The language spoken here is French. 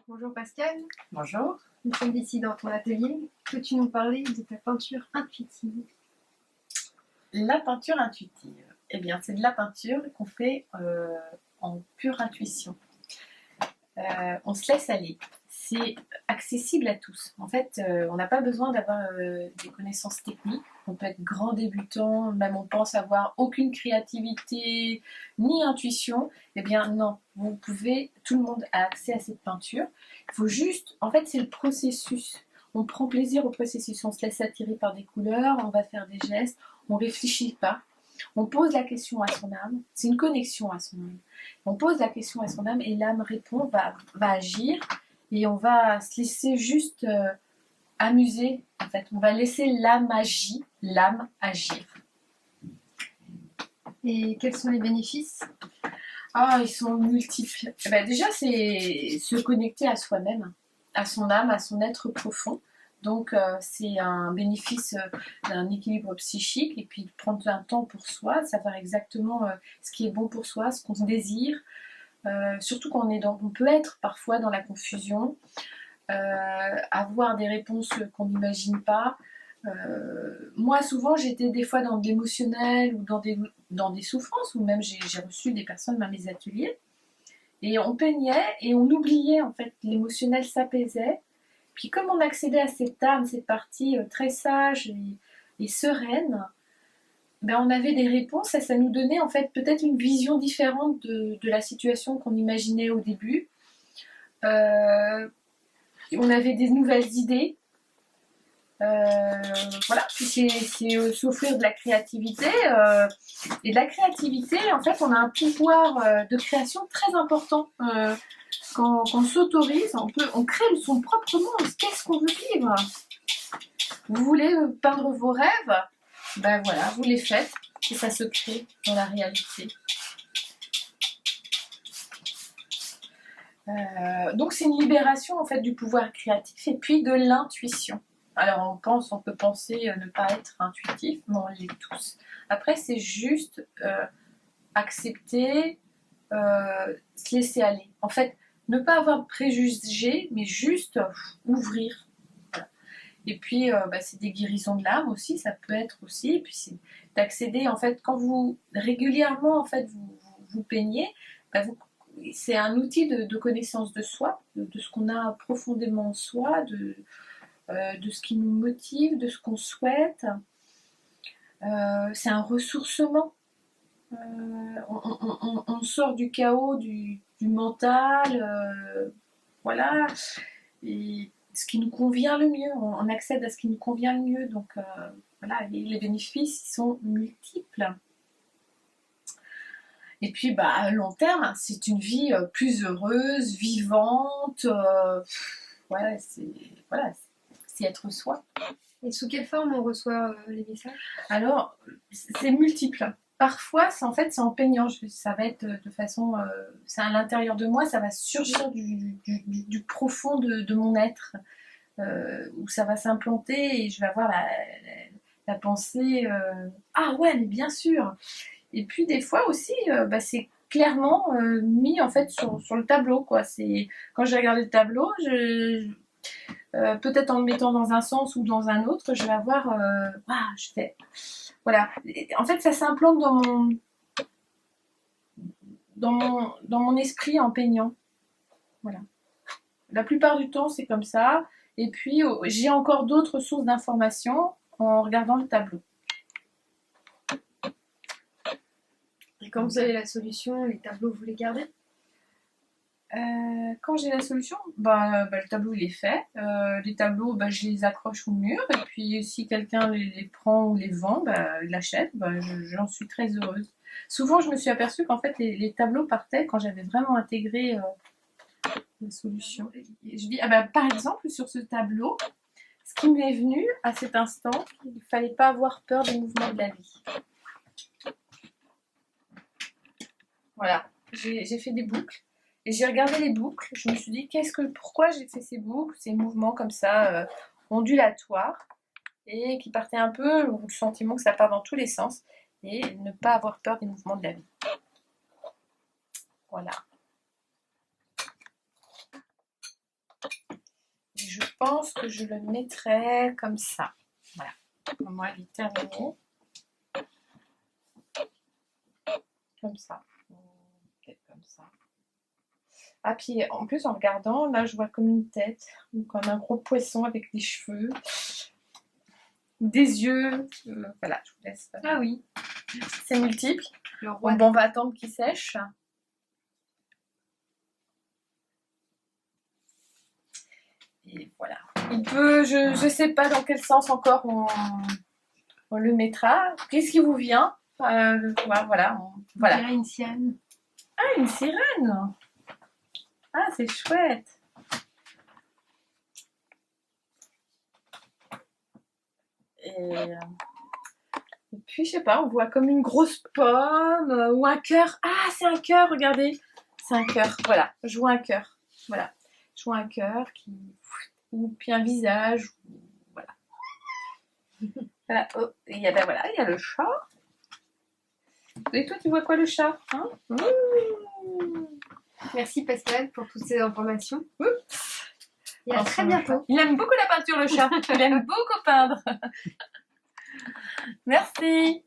Bonjour Pascal, Bonjour. nous sommes ici dans ton atelier. Peux-tu nous parler de ta peinture intuitive? La peinture intuitive. Eh bien, c'est de la peinture qu'on fait en pure intuition. On se laisse aller. C'est accessible à tous. En fait, on n'a pas besoin d'avoir des connaissances techniques. On peut être grand débutant, même on pense avoir aucune créativité ni intuition. Eh bien, non. Vous pouvez, tout le monde a accès à cette peinture. Il faut juste, en fait, c'est le processus. On prend plaisir au processus. On se laisse attirer par des couleurs, on va faire des gestes, on réfléchit pas. On pose la question à son âme. C'est une connexion à son âme. On pose la question à son âme et l'âme répond, va agir et on va se laisser juste amuser. En fait, on va laisser l'âme agir. Et quels sont les bénéfices? Ah, ils sont multiples. Eh ben, déjà, c'est se connecter à soi-même, à son âme, à son être profond. Donc, c'est un bénéfice d'un équilibre psychique et puis de prendre un temps pour soi, savoir exactement ce qui est bon pour soi, ce qu'on désire. Surtout quand on peut être parfois dans la confusion, avoir des réponses qu'on n'imagine pas. Moi, souvent, j'étais des fois dans de l'émotionnel ou dans des souffrances, ou même j'ai reçu des personnes dans mes ateliers, et on peignait et on oubliait, en fait, l'émotionnel s'apaisait. Puis comme on accédait à cette âme, cette partie très sage et sereine, ben on avait des réponses et ça nous donnait en fait peut-être une vision différente de la situation qu'on imaginait au début. On avait des nouvelles idées. Voilà, puis c'est s'offrir de la créativité. Et de la créativité, en fait, on a un pouvoir de création très important. Quand on s'autorise, on crée son propre monde. Qu'est-ce qu'on veut vivre? Vous voulez peindre vos rêves? Ben voilà, vous les faites et ça se crée dans la réalité. Donc c'est une libération en fait du pouvoir créatif et puis de l'intuition. Alors on peut penser ne pas être intuitif, mais on l'est tous. Après c'est juste accepter, se laisser aller. En fait, ne pas avoir de préjugés, mais juste ouvrir. Voilà. Et puis c'est des guérisons de l'âme aussi, ça peut être aussi. Et puis c'est d'accéder en fait quand vous régulièrement en fait vous peignez, c'est un outil de connaissance de soi, de ce qu'on a profondément en soi, de ce qui nous motive, de ce qu'on souhaite. C'est un ressourcement. On sort du chaos, du mental, voilà, et ce qui nous convient le mieux. On accède à ce qui nous convient le mieux. Donc voilà, les bénéfices sont multiples. Et puis, à long terme, c'est une vie plus heureuse, vivante. Voilà, c'est être soi. Et sous quelle forme on reçoit les messages? Alors, c'est multiple. Parfois, c'est en peignant. Ça va être de façon. C'est à l'intérieur de moi, ça va surgir du profond de mon être, où ça va s'implanter et je vais avoir la pensée. Ah ouais, mais bien sûr! Et puis des fois aussi, c'est clairement mis en fait sur le tableau, quoi. C'est quand j'ai regardé le tableau, peut-être en le mettant dans un sens ou dans un autre, je vais avoir, je fais, voilà. En fait, ça s'implante dans mon esprit en peignant, voilà. La plupart du temps, c'est comme ça. Et puis, j'ai encore d'autres sources d'informations en regardant le tableau. Et quand vous avez la solution, les tableaux, vous les gardez? Quand j'ai la solution, le tableau il est fait. Les tableaux, je les accroche au mur. Et puis si quelqu'un les prend ou les vend, il l'achète. J'en suis très heureuse. Souvent, je me suis aperçue qu'en fait, les tableaux partaient quand j'avais vraiment intégré la solution. Et je dis, par exemple, sur ce tableau, ce qui m'est venu à cet instant, il ne fallait pas avoir peur des mouvements de la vie. Voilà, j'ai fait des boucles. Et j'ai regardé les boucles, je me suis dit pourquoi j'ai fait ces boucles, ces mouvements comme ça, ondulatoires, et qui partaient un peu, le sentiment que ça part dans tous les sens, et ne pas avoir peur des mouvements de la vie. Voilà. je pense que je le mettrai comme ça. Voilà. Pour moi, il est terminé. Comme ça. Peut-être comme ça. Ah, puis en plus, en regardant, là, je vois comme une tête, ou comme un gros poisson avec des cheveux, des yeux. Voilà, je vous laisse. Ah oui, C'est multiple. le roi. Bon, on va attendre qu'il sèche. Et voilà. Il peut, je sais pas dans quel sens encore on le mettra. Qu'est-ce qui vous vient? Voilà. On Voilà. dirait une sirène. Ah, une sirène! Ah, c'est chouette! Et puis, je sais pas, on voit comme une grosse pomme ou un cœur. Ah, c'est un cœur, regardez! C'est un cœur, voilà. Je vois un cœur. Voilà. Je vois un cœur qui. Ou puis un visage. Voilà. Voilà. Oh, et il y a, ben voilà, il y a le chat. Et toi, tu vois quoi, le chat? Hein? Merci Pascal pour toutes ces informations. Et à Enfin, très bientôt. Il aime beaucoup la peinture, le chat. Il aime beaucoup peindre. Merci.